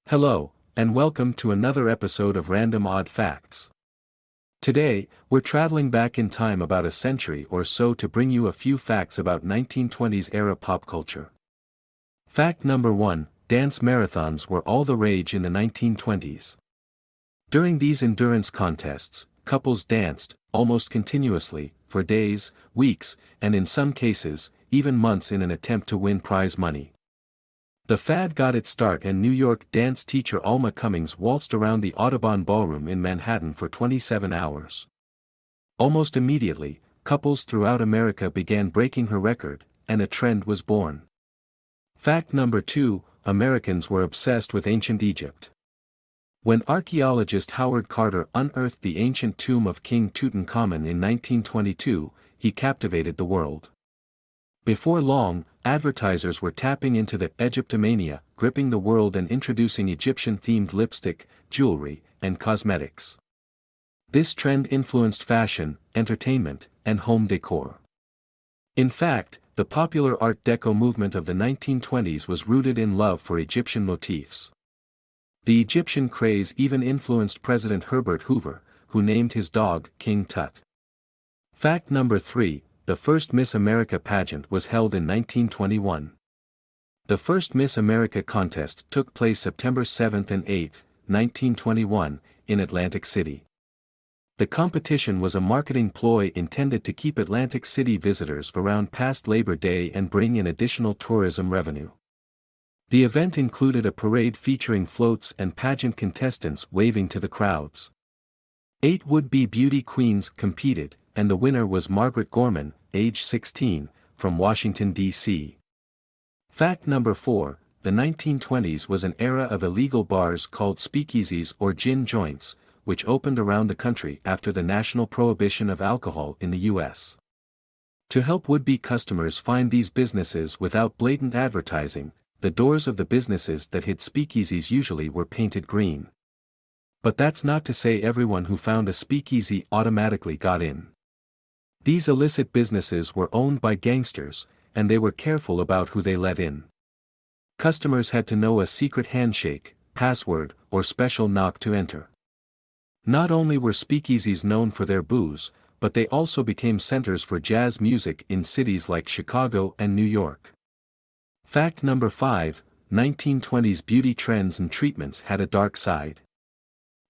Hello, and welcome to another episode of Random Odd Facts. Today, we're traveling back in time about a century or so to bring you a few facts about 1920s era pop culture. Fact number 1, dance marathons were all the rage in the 1920s. During these endurance contests, couples danced, almost continuously, for days, weeks, and in some cases, even months in an attempt to win prize money. The fad got its start and New York dance teacher Alma Cummings waltzed around the Audubon Ballroom in Manhattan for 27 hours. Almost immediately, couples throughout America began breaking her record, and a trend was born. Fact number 2, Americans were obsessed with ancient Egypt. When archaeologist Howard Carter unearthed the ancient tomb of King Tutankhamun in 1922, he captivated the world. Before long, advertisers were tapping into the Egyptomania, gripping the world and introducing Egyptian-themed lipstick, jewelry, and cosmetics. This trend influenced fashion, entertainment, and home decor. In fact, the popular Art Deco movement of the 1920s was rooted in love for Egyptian motifs. The Egyptian craze even influenced President Herbert Hoover, who named his dog King Tut. Fact number 3, the first Miss America pageant was held in 1921. The first Miss America contest took place September 7 and 8, 1921, in Atlantic City. The competition was a marketing ploy intended to keep Atlantic City visitors around past Labor Day and bring in additional tourism revenue. The event included a parade featuring floats and pageant contestants waving to the crowds. 8 would-be beauty queens competed, and the winner was Margaret Gorman, age 16, from Washington, D.C. Fact number 4, the 1920s was an era of illegal bars called speakeasies or gin joints, which opened around the country after the national prohibition of alcohol in the U.S. To help would-be customers find these businesses without blatant advertising, the doors of the businesses that hid speakeasies usually were painted green. But that's not to say everyone who found a speakeasy automatically got in. These illicit businesses were owned by gangsters, and they were careful about who they let in. Customers had to know a secret handshake, password, or special knock to enter. Not only were speakeasies known for their booze, but they also became centers for jazz music in cities like Chicago and New York. Fact number 5, 1920s beauty trends and treatments had a dark side.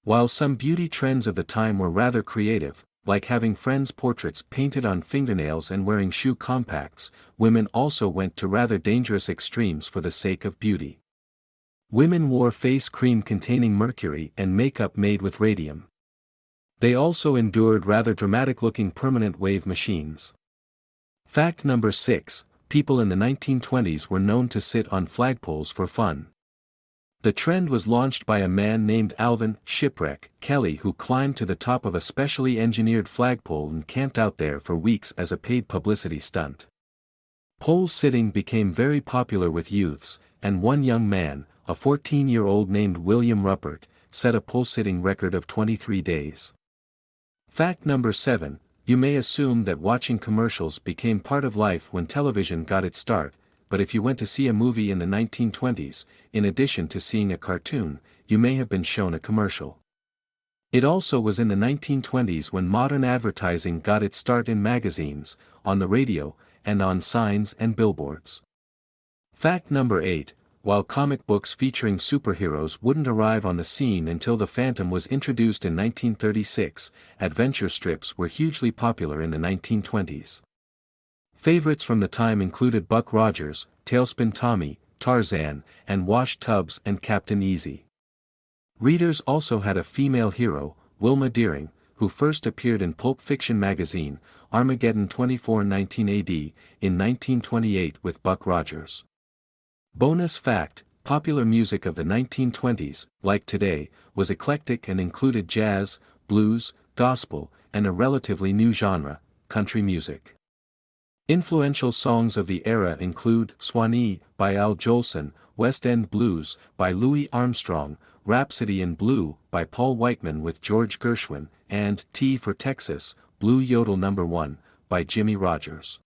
While some beauty trends of the time were rather creative, like having friends' portraits painted on fingernails and wearing shoe compacts, women also went to rather dangerous extremes for the sake of beauty. Women wore face cream containing mercury and makeup made with radium. They also endured rather dramatic-looking permanent wave machines. Fact number 6, people in the 1920s were known to sit on flagpoles for fun. The trend was launched by a man named Alvin "Shipwreck" Kelly, who climbed to the top of a specially engineered flagpole and camped out there for weeks as a paid publicity stunt. Pole sitting became very popular with youths, and one young man, a 14-year-old named William Ruppert, set a pole-sitting record of 23 days. Fact number 7, you may assume that watching commercials became part of life when television got its start, but if you went to see a movie in the 1920s, in addition to seeing a cartoon, you may have been shown a commercial. It also was in the 1920s when modern advertising got its start in magazines, on the radio, and on signs and billboards. Fact number 8, while comic books featuring superheroes wouldn't arrive on the scene until The Phantom was introduced in 1936, adventure strips were hugely popular in the 1920s. Favorites from the time included Buck Rogers, Tailspin Tommy, Tarzan, and Wash Tubbs and Captain Easy. Readers also had a female hero, Wilma Deering, who first appeared in Pulp Fiction magazine, Armageddon 2419 AD, in 1928 with Buck Rogers. Bonus fact, popular music of the 1920s, like today, was eclectic and included jazz, blues, gospel, and a relatively new genre, country music. Influential songs of the era include Swanee by Al Jolson, West End Blues by Louis Armstrong, Rhapsody in Blue by Paul Whiteman with George Gershwin, and T for Texas, Blue Yodel No. 1 by Jimmy Rogers.